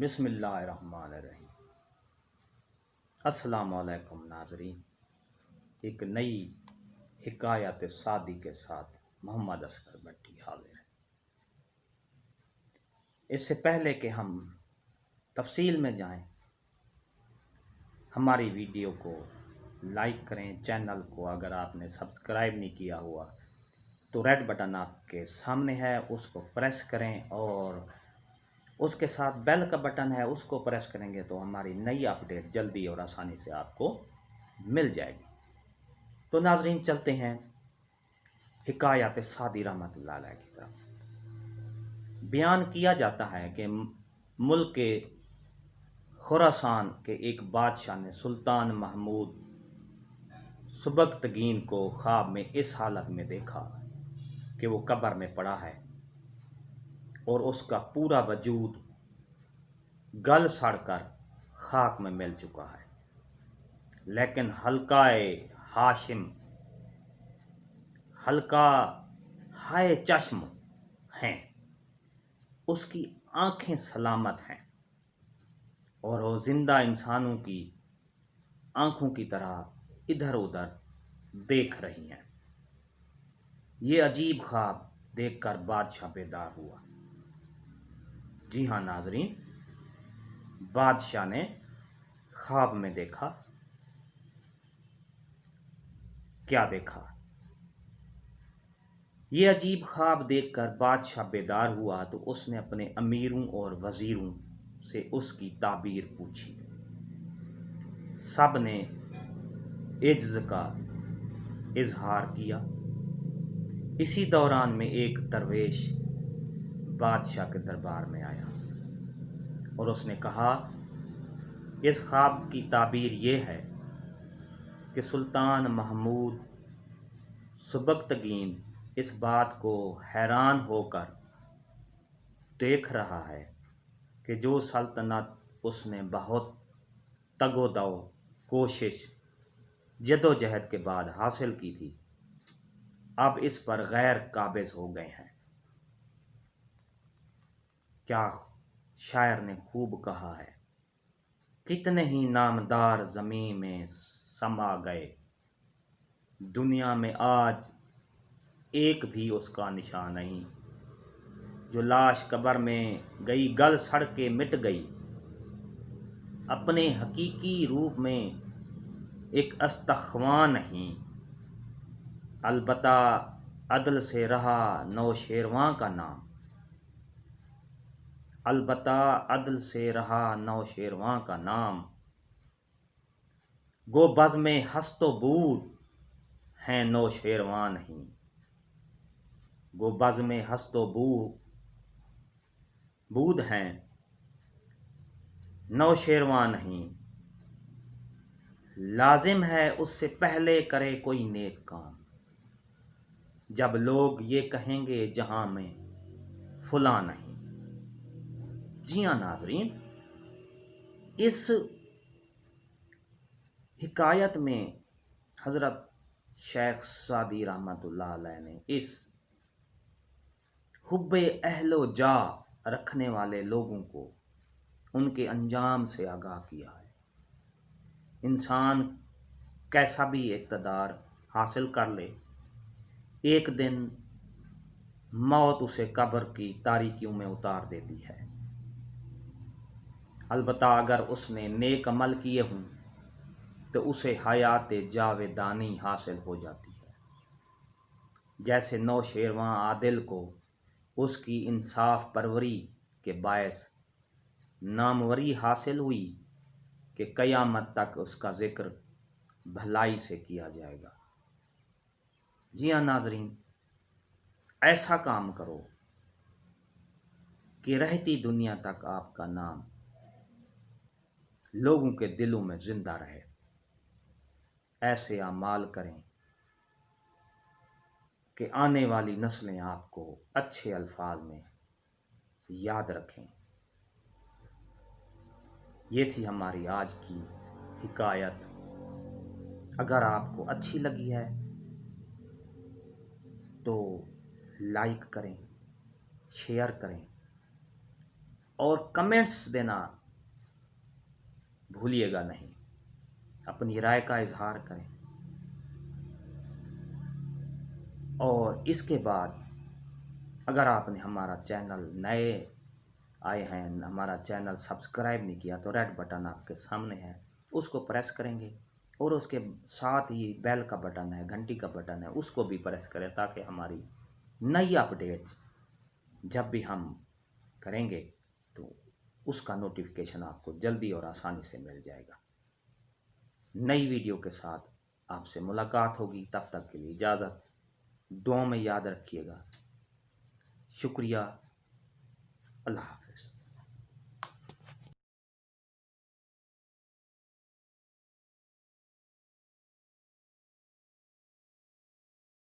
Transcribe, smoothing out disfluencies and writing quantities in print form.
بسم اللہ الرحمن الرحیم۔ السلام علیکم ناظرین، ایک نئی حکایت سعدی کے ساتھ محمد اصغر بٹی حاضر ہے۔ اس سے پہلے کہ ہم تفصیل میں جائیں، ہماری ویڈیو کو لائک کریں، چینل کو اگر آپ نے سبسکرائب نہیں کیا ہوا تو ریڈ بٹن آپ کے سامنے ہے، اس کو پریس کریں، اور اس کے ساتھ بیل کا بٹن ہے، اس کو پریس کریں گے تو ہماری نئی اپڈیٹ جلدی اور آسانی سے آپ کو مل جائے گی۔ تو ناظرین چلتے ہیں حکایت سعدی رحمۃ اللہ علیہ کی طرف۔ بیان کیا جاتا ہے کہ ملک خراسان کے ایک بادشاہ نے سلطان محمود سبکتگین کو خواب میں اس حالت میں دیکھا کہ وہ قبر میں پڑا ہے اور اس کا پورا وجود گل سڑ کر خاک میں مل چکا ہے، لیکن حلقہ ہائے چشم ہیں، اس کی آنکھیں سلامت ہیں اور وہ زندہ انسانوں کی آنکھوں کی طرح ادھر ادھر دیکھ رہی ہیں۔ یہ عجیب خواب دیکھ کر بادشاہ بیدار ہوا۔ جی ہاں ناظرین، بادشاہ نے خواب میں دیکھا۔ کیا دیکھا؟ یہ عجیب خواب دیکھ کر بادشاہ بیدار ہوا تو اس نے اپنے امیروں اور وزیروں سے اس کی تعبیر پوچھی۔ سب نے عجز کا اظہار کیا۔ اسی دوران میں ایک درویش بادشاہ کے دربار میں آیا اور اس نے کہا، اس خواب کی تعبیر یہ ہے کہ سلطان محمود سبکتگین اس بات کو حیران ہو کر دیکھ رہا ہے کہ جو سلطنت اس نے بہت تگ و دو، کوشش، جد و جہد کے بعد حاصل کی تھی، اب اس پر غیر قابض ہو گئے ہیں۔ کیا شاعر نے خوب کہا ہے، کتنے ہی نامدار زمین میں سما گئے، دنیا میں آج ایک بھی اس کا نشان نہیں، جو لاش قبر میں گئی گل سڑ کے مٹ گئی، اپنے حقیقی روپ میں ایک استخوان نہیں، البتہ عدل سے رہا نوشیروان کا نام، البتہ عدل سے رہا نوشیروان کا نام، گو بزم ہست و بود ہیں نوشیروان نہیں، گو بزم ہست و بود ہیں نوشیروان نہیں، لازم ہے اس سے پہلے کرے کوئی نیک کام، جب لوگ یہ کہیں گے جہاں میں فلاں نہیں۔ جی ہاں ناظرین، اس حکایت میں حضرت شیخ سعدی رحمۃ اللہ علیہ نے اس حب اہل و جا رکھنے والے لوگوں کو ان کے انجام سے آگاہ کیا ہے۔ انسان کیسا بھی اقتدار حاصل کر لے، ایک دن موت اسے قبر کی تاریکیوں میں اتار دیتی ہے، البتہ اگر اس نے نیک عمل کیے ہوں تو اسے حیات جاودانی حاصل ہو جاتی ہے۔ جیسے نوشیروان عادل کو اس کی انصاف پروری کے باعث ناموری حاصل ہوئی کہ قیامت تک اس کا ذکر بھلائی سے کیا جائے گا۔ جی ہاں ناظرین، ایسا کام کرو کہ رہتی دنیا تک آپ کا نام لوگوں کے دلوں میں زندہ رہے۔ ایسے اعمال کریں کہ آنے والی نسلیں آپ کو اچھے الفاظ میں یاد رکھیں۔ یہ تھی ہماری آج کی حکایت۔ اگر آپ کو اچھی لگی ہے تو لائک کریں، شیئر کریں اور کمنٹس دینا بھولیے گا نہیں، اپنی رائے کا اظہار کریں۔ اور اس کے بعد اگر آپ نے ہمارا چینل نئے آئے ہیں، ہمارا چینل سبسکرائب نہیں کیا تو ریڈ بٹن آپ کے سامنے ہے، اس کو پریس کریں گے، اور اس کے ساتھ ہی بیل کا بٹن ہے، گھنٹی کا بٹن ہے، اس کو بھی پریس کریں تاکہ ہماری نئی اپڈیٹس جب بھی ہم کریں گے تو اس کا نوٹیفیکیشن آپ کو جلدی اور آسانی سے مل جائے گا۔ نئی ویڈیو کے ساتھ آپ سے ملاقات ہوگی، تب تک کے لیے اجازت، دعاؤں میں یاد رکھیے گا۔ شکریہ، اللہ حافظ۔